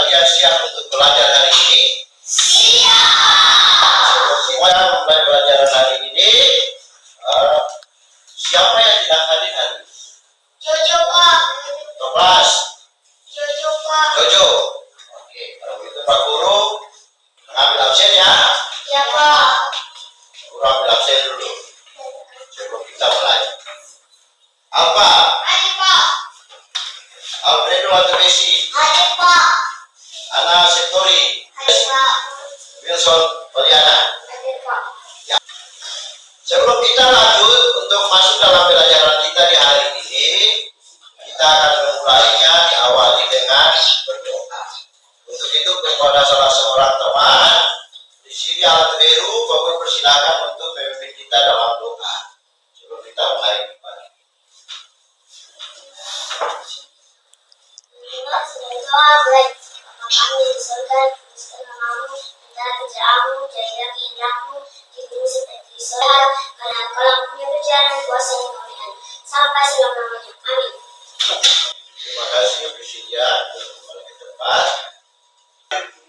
kalian siap untuk belajar hari ini? Siap. Semuanya mulai belajar hari ini. Siapa yang tidak hadir hari ini? Jojo, Pak. Kelas? Jojo, Pak. Jojo. Oke, kalau begitu Pak Guru mengambil absen ya. Ya, Pak. Guru ambil absen dulu sebelum kita mulai. Alfa, Hadir, Pak. Alfredo atau Messi, Hadir, Pak. Ana Sektori, Hadir, Pak. Wilson Poliana. Hadir, Pak. Sebelum kita lanjut untuk masuk dalam pelajaran kita di hari ini, kita akan memulainya diawali dengan berdoa. Untuk itu kepada salah seorang teman di sini alat biru, Bapak persilakan untuk memimpin kita dalam doa sebelum kita mulai kembali. Doa baik kami di surga, namamu, dan kerjaanmu, jadilah kehendakmu di bumi seperti di surga, karena Engkau punya kerjaan dan kuasa yang kau lihat sampai selama-lamanya. Amin. Terima kasih bersedia untuk kembali ke tempat.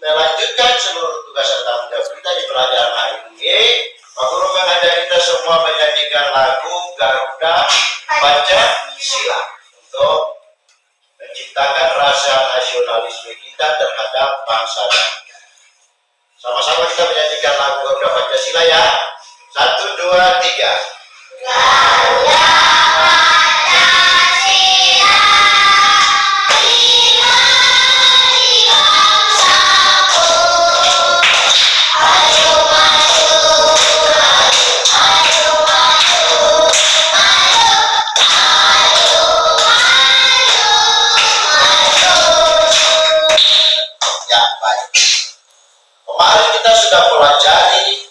Melanjutkan seluruh tugas dan tanggung jawab kita di pelajaran hari ini, Pak Guru mengajak kita semua menyanyikan lagu Garuda Pancasila untuk menciptakan rasa nasionalisme kita terhadap bangsa dan negara. Sama-sama kita menyanyikan lagu Garuda Pancasila ya. 1, 2, 3. Garuda Pancasila, dimari bangsaku, ayo maju, ayo maju, ayo maju. Ya, baik. Kemarin kita sudah pelajari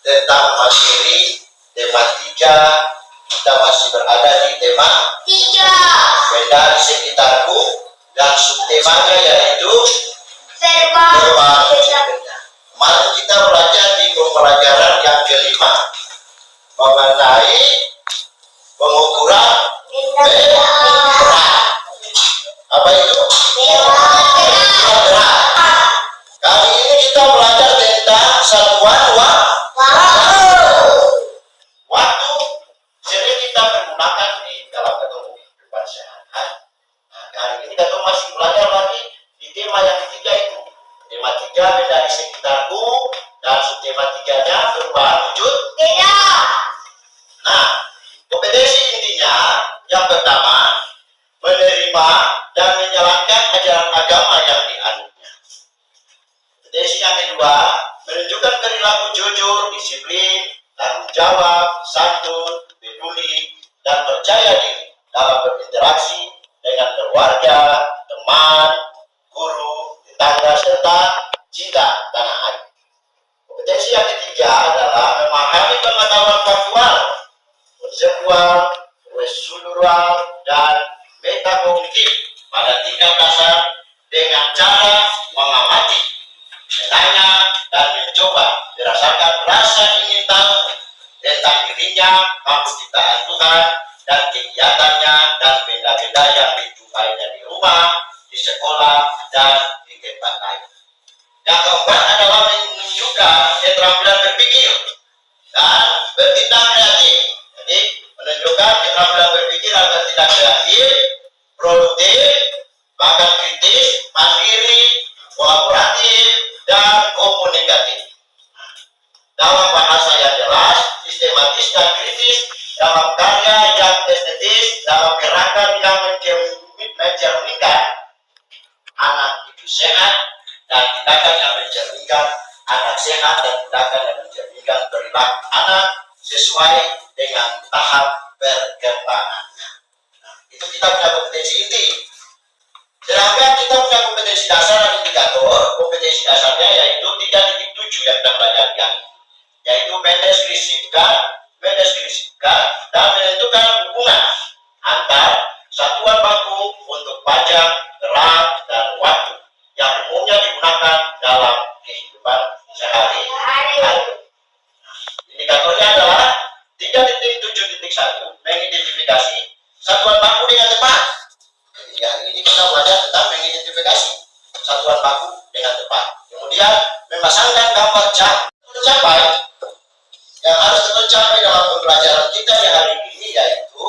tentang materi tema 3. Kita masih berada di tema 3. benda di sekitarku dan subtemanya yaitu Verbal verbal beda. benda. Kemarin kita belajar di pembelajaran yang kelima mengenai pengukuran berat. Apa itu? Berat. Kali ini kita belajar tentang satuan waktu sering kita menggunakan di dalam kehidupan sehari-hari. Nah, kali ini kita masih belajar lagi di tema yang ketiga itu. Tema 3 benda di sekitarku dan subtema 3-nya perubahan wujud. Nah, kompetensi intinya yang pertama menerima dan menjalankan ajaran agama yang dianutnya. Kompetensi yang kedua menunjukkan perilaku jujur, disiplin, tanggung jawab, santun, peduli, dan percaya diri dalam berinteraksi dengan keluarga, teman, guru, tetangga, serta cinta tanah air. Kompetensi yang ketiga adalah memahami pengetahuan faktual, konseptual, prosedural, dan metakognitif pada tingkat dasar dengan cara mengamati, menanya, dan mencoba dirasakan rasa ingin tahu tentang dirinya, mampu ciptaan Tuhan, dan kegiatannya, dan benda-benda yang dijumpai di rumah, di sekolah, dan di tempat lain. Yang keempat adalah menunjukkan keterampilan berpikir dan bertindak kreatif. Jadi menunjukkan keterampilan berpikir dan bertindak kreatif, produktif, bahkan kritis, mandiri, kolaboratif, dan komunikatif. Dalam bahasa yang jelas, sistematis dan kritis, dalam karya yang estetis, dalam gerakan yang mencerminkan anak itu sehat, dan tindakan yang mencerminkan anak sehat, dan tindakan yang mencerminkan perilaku anak sesuai dengan tahap perkembangannya. Nah, itu kita punya kompetensi inti. Sedangkan kita punya kompetensi dasar dan indikator. Kompetensi dasarnya yaitu 3.7 yang kita pelajari yang ini, yaitu mendeskripsikan dan menentukan hubungan antar satuan baku untuk pajak, gerak, dan waktu yang umumnya digunakan dalam kehidupan sehari-hari. Indikatornya adalah 3.7.1 mengidentifikasi satuan baku dengan tepat. Jadi hari ini kita belajar tentang mengidentifikasi satuan baku dengan tepat. Kemudian memasangkan gambar jam tercapai yang harus tercapai dalam pembelajaran kita di hari ini, yaitu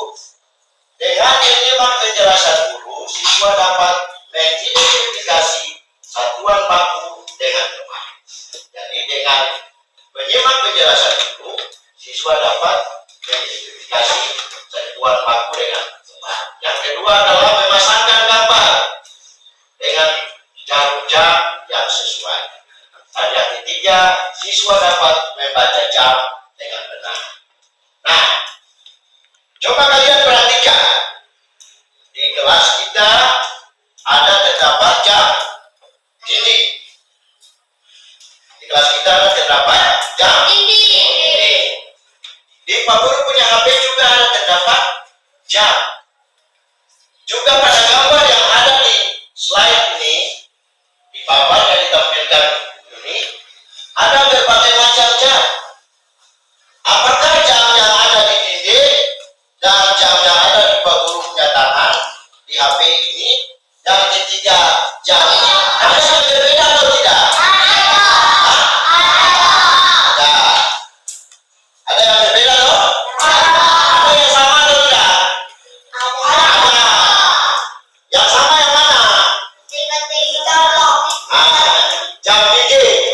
dengan menyimak penjelasan guru, siswa dapat mengidentifikasi satuan baku dengan tepat. Jadi dengan menyimak penjelasan guru, siswa dapat mengidentifikasi satuan baku dengan tepat. Yang kedua adalah memasangkan gambar dengan jarum jam yang sesuai. Dan yang ketiga, siswa dapat membaca jam dengan benar. Nah, coba kalian perhatikan di kelas kita ada terdapat jam dinding. Di kelas kita ada terdapat jam dinding. Di Pak Guru punya HP juga ada terdapat jam. Juga pada gambar yang ada di slide ini, di papan yang ditampilkan ini, ada berbagai macam jam. Apakah jam yang ada di dinding dan jam yang ada di Pak Guru punya tangan di HP ini, yang ketiga jam ini ada yang berbeda atau tidak? Ada. Ada yang berbeda loh? Ada yang sama atau tidak? Ada. Yang sama yang mana? Jam dinding.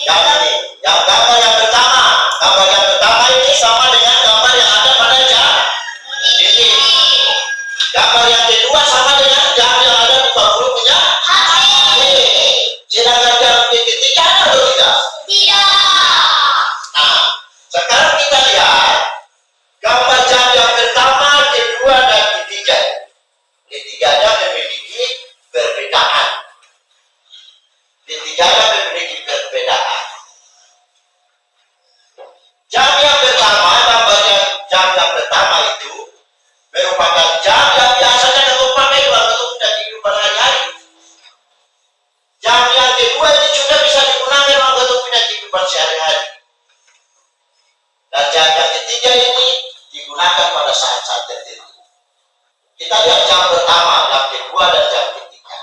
Jam ini. Yang gambar yang pertama. Gambar yang pertama ini sama dengan gambar yang ada pada jam dinding. Gambar yang kedua sama dengan jam yang ada di Pak Guru punya HP. Sedangkan jam yang ketiga ada atau tidak? Nah, sekarang kita lihat gambar jam yang pertama, kedua, dan ketiga. Ketiganya memiliki perbedaan. Ketiganya memiliki perbedaan. Jam yang pertama, jam yang pertama itu merupakan jam yang biasanya kita pakai dalam bentuk kehidupan hari-hari. Jam yang kedua ini juga bisa digunakan dalam bentuk kehidupan sehari-hari. Dan jam yang ketiga ini digunakan pada saat-saat tertentu. Kita lihat jam pertama, jam kedua, dan jam ketiga.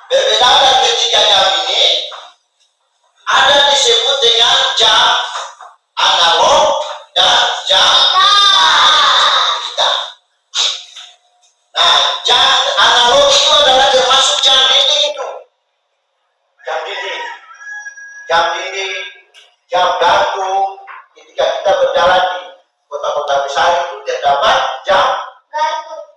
Perbedaan dan ketiga jam ini ada disebut dengan jam analog dan jam digital. Nah, jam analog itu adalah termasuk jam dinding itu. Jam dinding. Jam dinding, jam gantung. Ketika kita berjalan di kota-kota besar itu terdapat jam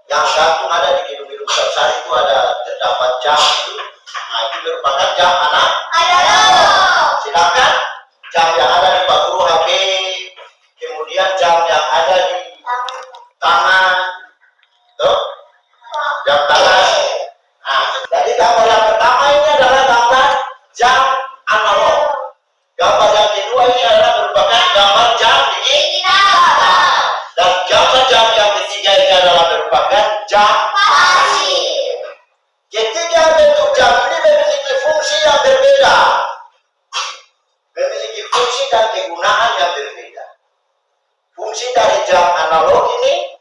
yang gantung, ada di gedung-gedung besar itu ada terdapat jam itu. Nah, itu merupakan jam analog. Sedangkan jam yang ada di Pak Guru HP, kemudian jam yang ada di tangan, tuh, jam tangan. Nah, jadi gambar yang pertama ini adalah gambar jam analog. Gambar yang kedua ini adalah merupakan gambar jam digital. Dan gambar jam yang ketiga ini adalah merupakan jam pasif. Ketiga bentuk jam ini memiliki fungsi yang berbeda. Memiliki fungsi dan kegunaan yang berbeda. Fungsi dari jam analog ini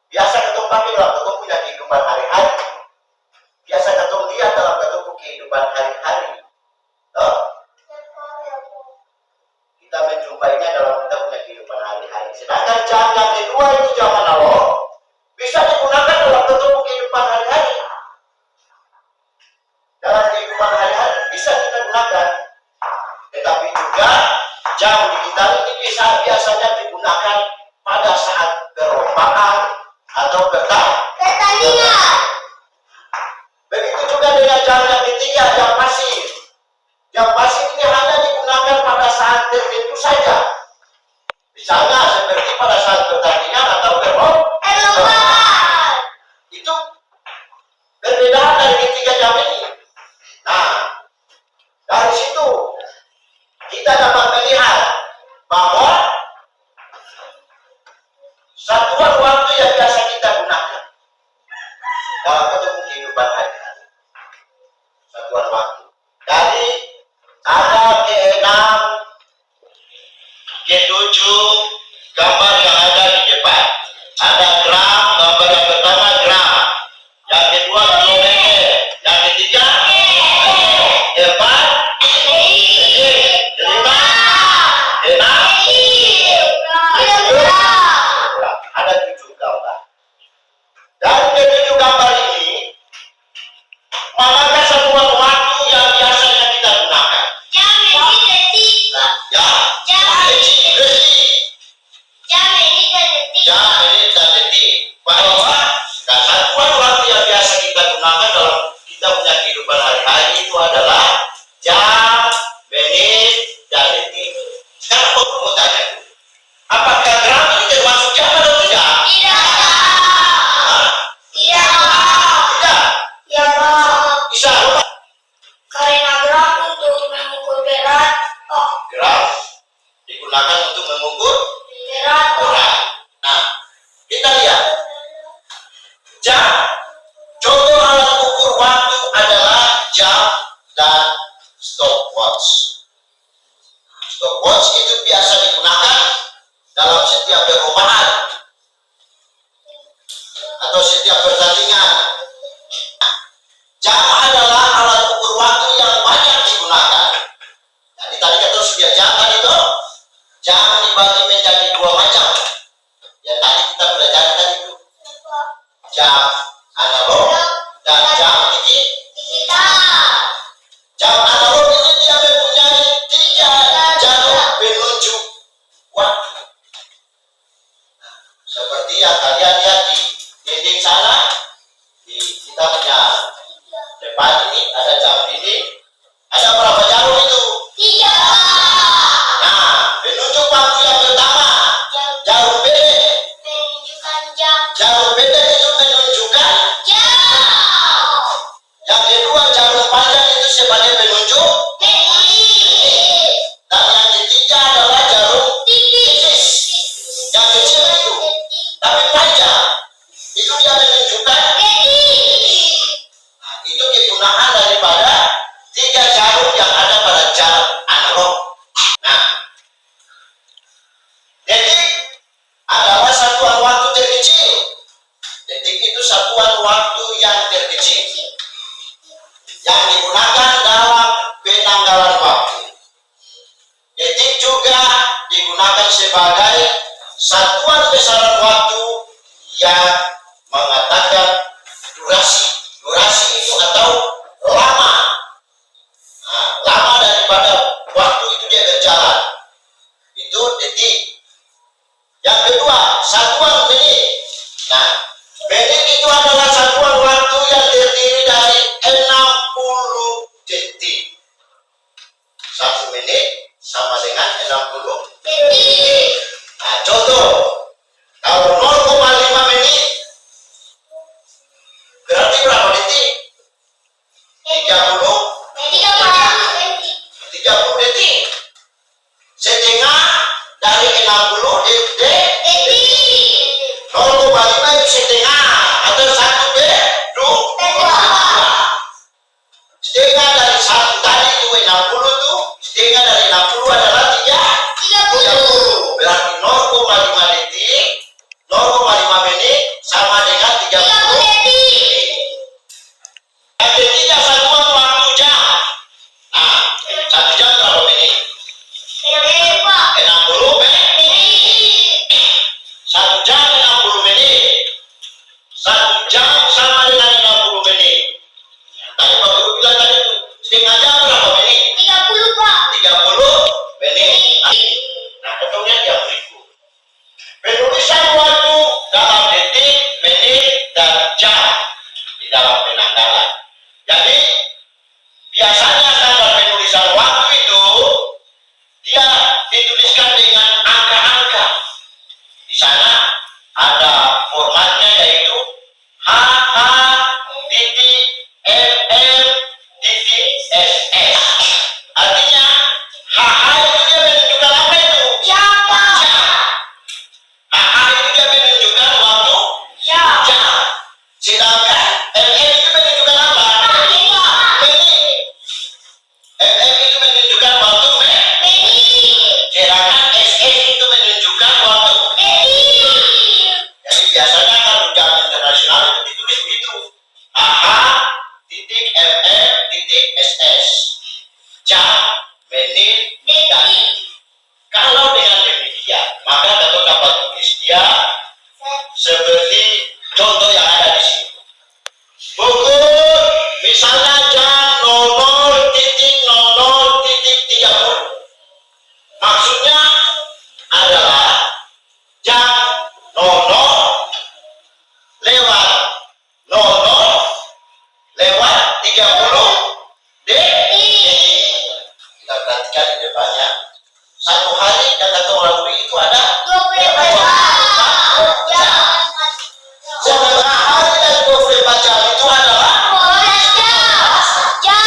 biasa kita pakai dalam bentuk punya kehidupan hari-hari. Biasa kita lihat dalam bentuk kehidupan hari-hari. Kita menjumpainya dalam bentuk punya kehidupan hari-hari. Sedangkan jam yang kedua itu jam analog bisa digunakan dalam bentuk kehidupan hari-hari. Dalam kehidupan hari-hari bisa kita gunakan. Tetapi juga jam digital ini biasanya digunakan pada saat perlombaan atau pertandingan. Begitu juga dengan jam yang ketiga, jam pasif. Jam pasif ini hanya digunakan pada saat tertentu saja. Misalnya seperti pada saat pertandingan atau perlombaan. Itu berbeda dari ketiga jam ini. Nah, dari situ kita dapat melihat bahwa satuan waktu yang biasa kita gunakan dalam bentuk kehidupan hari-hari. Satuan waktu. Manakah satuan waktu yang biasanya kita gunakan? Jam, menit, detik. Ya, Jam, detik. jam, menit, dan detik. Jam, menit, dan detik. Bahwa satuan waktu yang biasa kita gunakan dalam kita punya kehidupan hari-hari itu adalah jam, menit, dan detik. Sekarang aku mau tanya dulu, apakah gram ini termasuk jam atau tidak? Tidak. Hah? Tidak. Tidak. Ya, Pak. Bisa lupa. Karena gram untuk mengukur berat. Oh, Gram digunakan untuk mengukur berat. berat. Nah, kita lihat jam. Contoh alat ukur waktu adalah jam dan stopwatch. Stopwatch itu biasa digunakan dalam setiap perumahan atau setiap pertandingan. Jam adalah alat ukur waktu yang banyak digunakan. Jadi tadi kita sudah jam kan itu. Jam dibagi menjadi dua macam. Ya tadi kita belajar tadi itu. Jam analog dan jam Digital. jam analog ini dia mempunyai 3 jalur penunjuk waktu. Seperti yang kalian lihat di dinding sana, di kita punya depan ini ada jam dinding. Ada berapa jalur itu? 3. Nah, penunjuk waktu yang pertama jalur pendek. Menunjukkan jam. Jalur pendek itu menunjukkan. Jam. Yang kedua jalur panjang itu sebagai penunjuk. Menit. Dan yang ketiga adalah jalur tipis. Yang kecil itu, tapi panjang. Itu dia menunjukkan. Nah, itu kegunaan daripada 3 jalur yang ada pada jam analog. Nah, detik adalah satuan waktu terkecil. Detik itu satuan waktu yang terkecil yang digunakan dalam penanggalan waktu. Detik juga digunakan sebagai satuan besaran waktu yang mengatakan durasi. Durasi itu atau lama. Nah, lama daripada waktu itu dia berjalan. Itu detik. Yang kedua, satuan menit. Nah, menit itu adalah satuan waktu yang terdiri dari 60 detik. 1 menit sama dengan 60 detik. Nah, contoh, kalau 0,5 menit berarti berapa detik? 30 detik. Setengah dari 60 detik. 0,5 itu setengah atau 1 dua. Setengah dari 1 tadi itu 60 itu, setengah dari 60 adalah 30. Berarti 0,5 detik, 0,5 menit sama dengan 30 detik. Yang ketiga satuan waktu jam. Nah, 1 jam berapa menit? 60 menit. 1 jam 60 menit. 1 jam sama dengan 60 menit. Tadi Pak Guru bilang tadi itu setengah jam berapa menit? 30 menit. Nah, ketungnya dia berikut. Penulisan waktu dalam detik, menit, dan jam di dalam penanggalan. Jadi, biasanya standar penulisan waktu itu dia dituliskan dengan angka-angka. Di sana ada formatnya yaitu HH titik MM titik SS. Artinya HH itu dia menunjukkan apa itu? Jam. HH itu dia menunjukkan waktu jam. Sedangkan MM itu menunjukkan apa? Menit. MM itu menunjukkan waktu menit. Sedangkan SS itu menunjukkan waktu menit. Jadi biasanya kalau jam internasional itu ditulis begitu. HH titik MM titik SS. Jam, menit, dan detik. Kalau dengan demikian, maka kita dapat tulis dia seperti contoh yang ada di sini. Pukul misalnya detik. Kita perhatikan di depannya. Satu hari kata orang Bugis itu ada 24 jam. setengah hari dan 24 jam itu adalah 12 jam.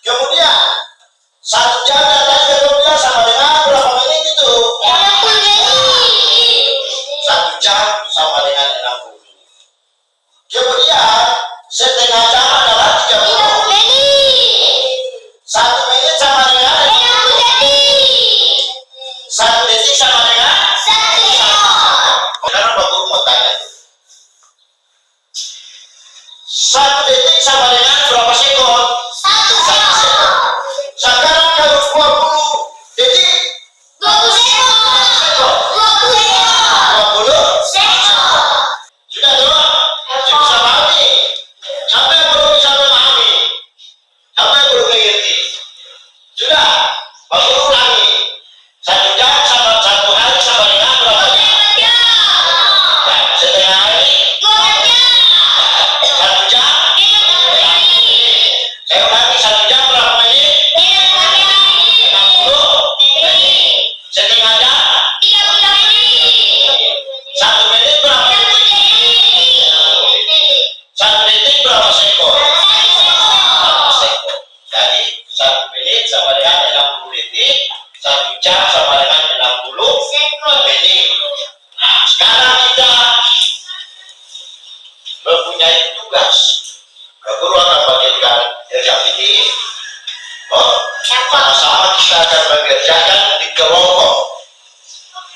kemudian 1 jam dan tadi kemudian sama dengan berapa menit itu? 60 menit. 1 jam sama dengan 60. Kemudian setengah jam adalah 30 menit. 1 menit sama dengan 60 detik. 1 detik sama dengan 1 sekon. sekarang Pak Guru mau tanya 1 detik sama dengan berapa sekon? 1 sekon. Sekarang kalau 20 detik 20 sekon. 20 sekon. 20 Sekon. sudah tuh? Bisa pahami? Sampai belum bisa memahami? Sampai belum mengerti? Sudah? Pak Guru ulangi 1 jam sama 1 hari sama dengan berapa jam? Setengah hari 1 jam. Saya ulangi 1 jam berapa menit? 60 setengah jam 1 menit berapa detik? 1 detik berapa sekon? 1 sekon. Jadi 1 menit sama dengan 60 detik, 1 jam sama dengan 60 menit. Nah, sekarang kita mempunyai tugas. Guru akan bagikan kerja ini. Sama-sama kita akan mengerjakan di kelompok.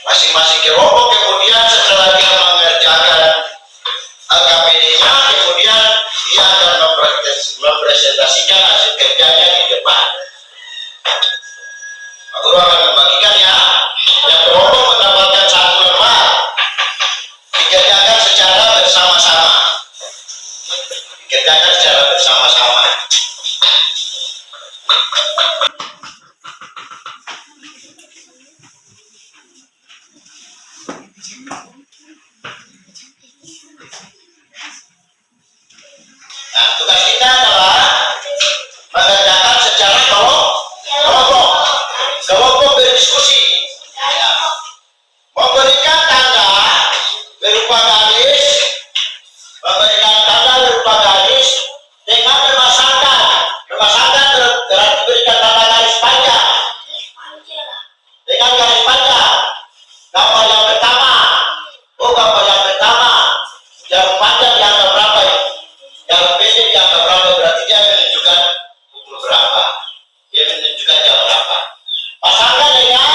Masing-masing kelompok kemudian setelah dia mengerjakan KPD-nya, kemudian dia akan mempresentasikan hasil kerjanya di depan. Pak Guru akan membagikan ya. Yang kelompok mendapatkan 1 lembar. Dikerjakan secara bersama-sama. Dikerjakan secara bersama-sama. Nah, tugas kita adalah mengerjakan secara kelompok. Kelompok berdiskusi. Ya. Memberikan tanda berupa garis, dengan memasangkan. Memasangkan berarti berikan tanda garis panjang. Dengan garis panjang. Gambar yang pertama. Gambar yang pertama. Jarum panjang dianggap berapa ya? Jarum pendek dianggap berapa? Berarti dia menunjukkan pukul berapa. Dia menunjukkan jam berapa. Pasangkan dengan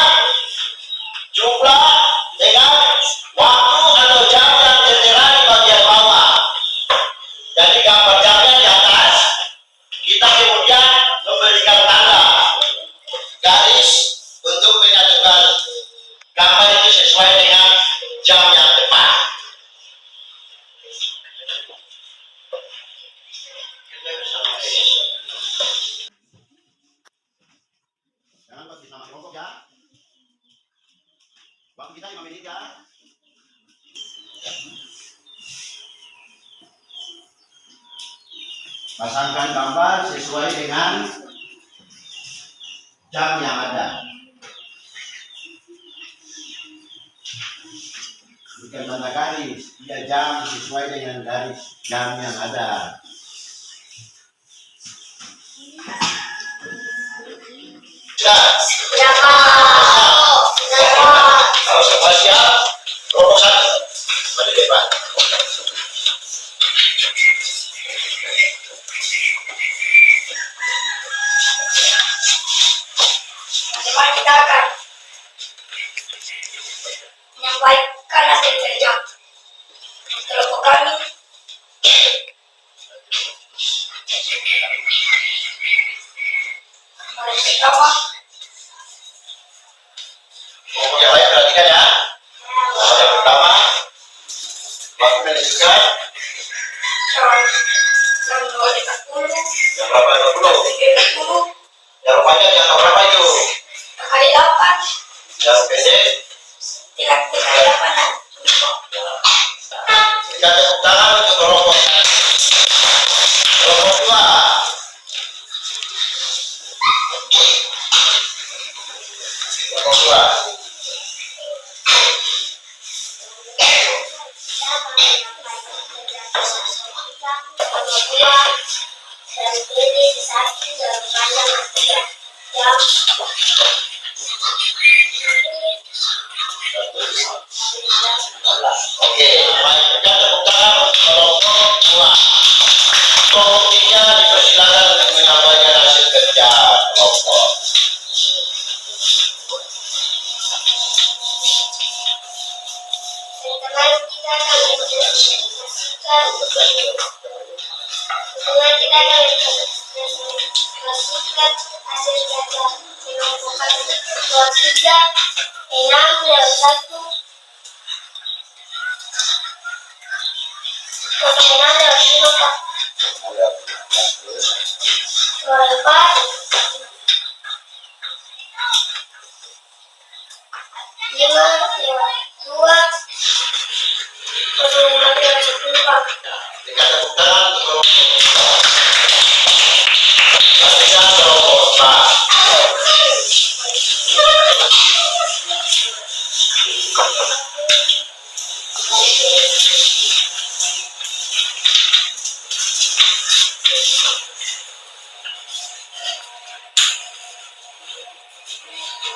jumlah dengan waktu atau jam yang tertera di bagian bawah. Jadi gambar jamnya di atas, kita kemudian memberikan tanda garis untuk menyatukan gambar itu sesuai dengan jam yang tepat. Jangan bagi nama kelompok ya. Waktu kita 5 menit ya. Pasangkan gambar sesuai dengan jam yang ada. Bukan tanda garis, dia jam sesuai dengan garis jam yang ada. Kalau semua siap, kelompok 1 pada depan. Bagaimana kita akan menyampaikan hasil kerja kelompok kami? Kemarin pertama, Kelompok yang lain perhatikan ya. Kelompok yang pertama, waktu menunjukkan jam 2.40, jam berapa? 20. 3.40, Jarum panjang yang berapa itu? kali 8, Jarum pendek. 3.8. Kita tepuk tangan untuk kelompok. Kelompok 2. Kelompok 2. Dari kiri sesaki dalam panjang 3 jam. Oke, baik, kita tepuk tangan untuk kelompok 2. Kelompok 3 dipersilakan untuk menyampaikan hasil kerja kelompok. Teman kita akan mendiskusikan hasil kerja kelompokan kelompok 3 6 lewat 1 6 lewat 5 4 5 lewat 2 5 lewat 10 Pak. Kita tepuk tangan untuk kelompok 3. Lanjutkan kelompok 4.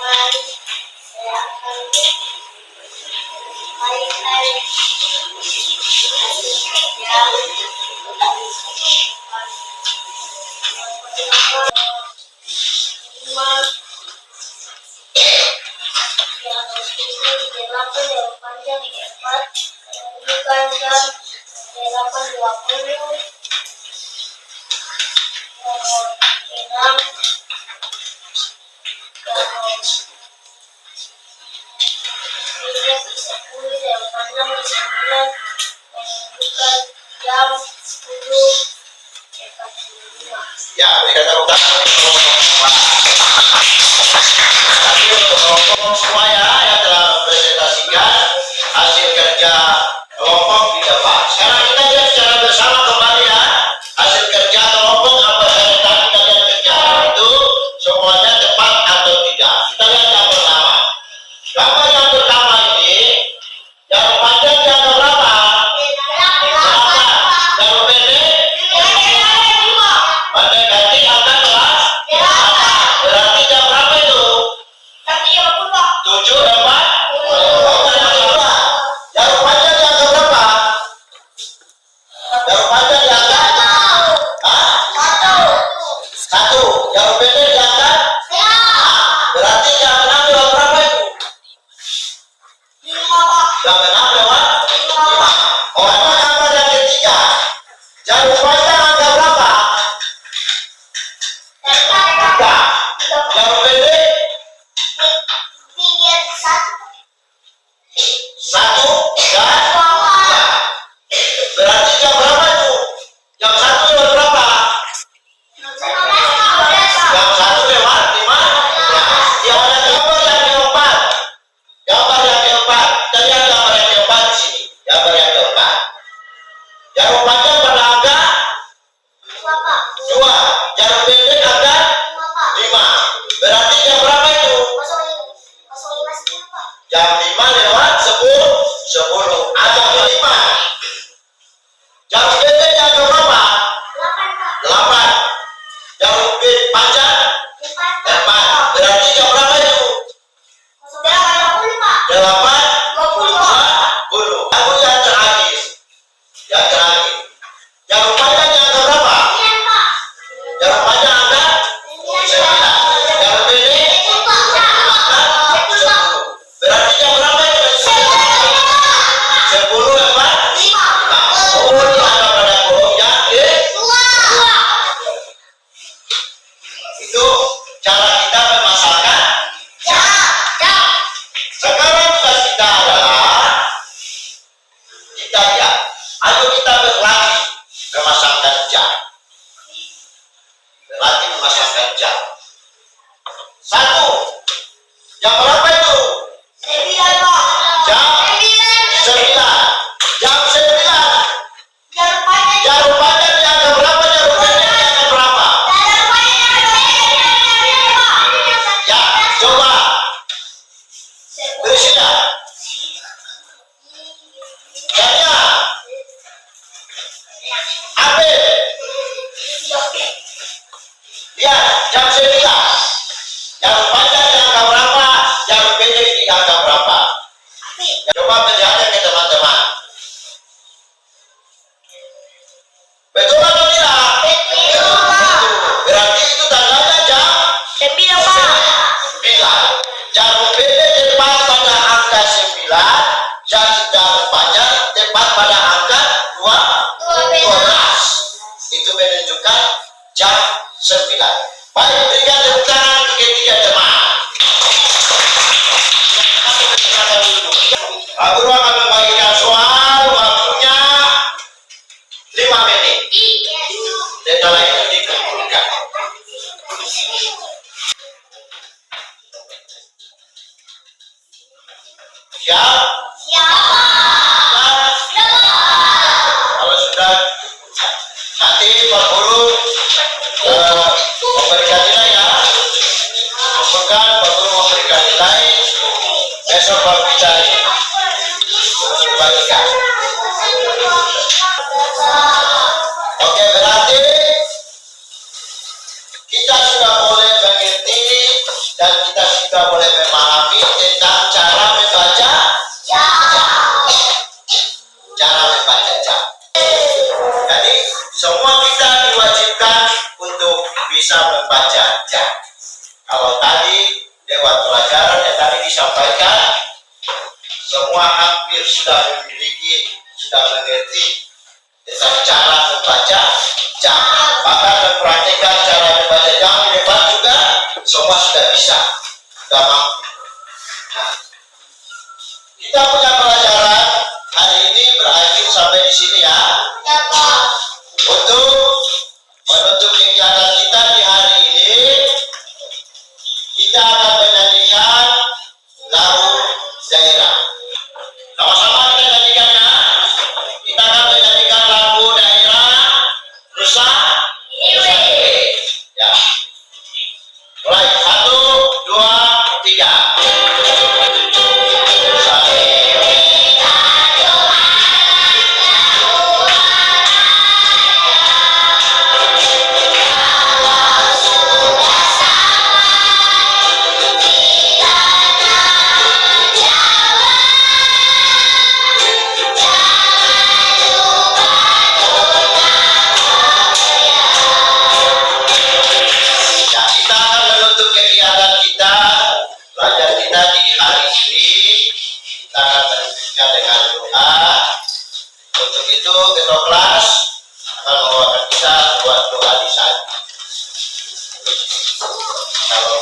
Mari saya akan baikkan hasil kerja delapan yang panjang 4 bukan jam 8.20 nomor 6 di 10 yang panjang 9 menunjukkan jam 10.45. Ya, berikan tepuk tangan untuk kelompok 4. Tapi untuk kelompok semuanya yang telah mempresentasikan hasil kerja kelompok di depan. Sekarang kita lihat secara bersama kembali ya hasil kerja kelompok apa yang tadi kalian kerjakan itu semuanya tepat atau tidak. Kita lihat yang pertama. Gambar yang pertama ini yang panjang yang berapa? Yang pendek? Mendekati angka kelas? Berarti jam berapa itu? 7 dapat? Yang panjang yang berapa? Yang panjang yang angka? Satu. Yang pendek yang angka? Berarti jam 6 lewat berapa itu? Jam 6 lewat 5. Oh, apa gambar yang ketiga? Jarum panjang angka berapa? 3. Jarum pendek? 1 dan 2. Berarti jam berapa itu? Jam 1 lewat berapa? Jam 1 lewat 5. Yang ada gambar yang keempat. Gambar yang keempat. Kita lihat gambar yang keempat di sini. Gambar yang keempat. Jarum panjang pada angka 2. Jarum pendek angka 5. Berarti jam berapa itu? Jam 5 lewat 10. Ada 5. Jarum pendek yang berapa? 8. Jarum panjang 4. Berarti jam berapa itu? 8. 20. Aku yang terakhir. Yang terakhir. Jarum panjang yang berapa? Jarum panjang angka 9. Jarum pendek angka 10. Berarti jam berapa itu? 10 lewat 5. Oh, ini ada pada kolom yang kedua. Itu cara kita memasangkan jam. Sekarang tugas kita adalah kita lihat. Ayo kita berlatih memasangkan jam. Berlatih memasangkan jam. 1. Jam berapa itu? Jam 9. Jam 9. Jarum panjang yang berapa jarum Ya, jam 11. Jarum panjang di angka berapa? Jarum pendek di angka berapa? Coba penjelasan ke teman-teman. Betul atau tidak? Betul. Berarti itu tandanya jam 9. Jarum pendek tepat pada angka 9, jarum panjang tepat pada angka 12. Itu menunjukkan jam 9. Baik, berikan tepuk tangan untuk ketiga teman. Pak Guru akan membagikan soal, waktunya 5 menit. Setelah itu dikumpulkan. Siap? Kalau sudah, nanti Pak Guru memberikan nilai ya. Bukan Pak Guru memberikan nilai. Besok baru bisa dibagikan. Oke, berarti kita sudah boleh mengerti dan kita sudah boleh memahami tentang cara membaca jam. Jadi semua kita diwajibkan untuk bisa membaca jam. Kalau tadi lewat pelajaran yang tadi disampaikan, semua hampir sudah mengerti tentang cara membaca jam. Bahkan mempraktikkan cara membaca jam di depan juga semua sudah bisa, sudah mampu. Nah, kita punya pelajaran hari ini berakhir sampai di sini ya. Untuk menutup kegiatan kita di hari ini, kita akan menyanyikan lagu daerah. Sama-sama kita nyanyikan ya. Kita akan menyanyikan lagu daerah Nusa Diri. Ya. Mulai 1, 2, 3. Nusa Diri. Ya, kita akan menutup kegiatan kita, belajar kita di hari ini. Kita akan menutupnya dengan doa. Untuk itu, ketua kelas akan membawakan kita buat doa di saat ini. Kalau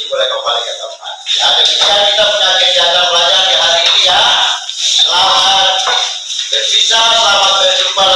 boleh kembali ke tempat. Ya, demikian kita punya kegiatan belajar di hari ini ya. Selamat berpisah, selamat berjumpa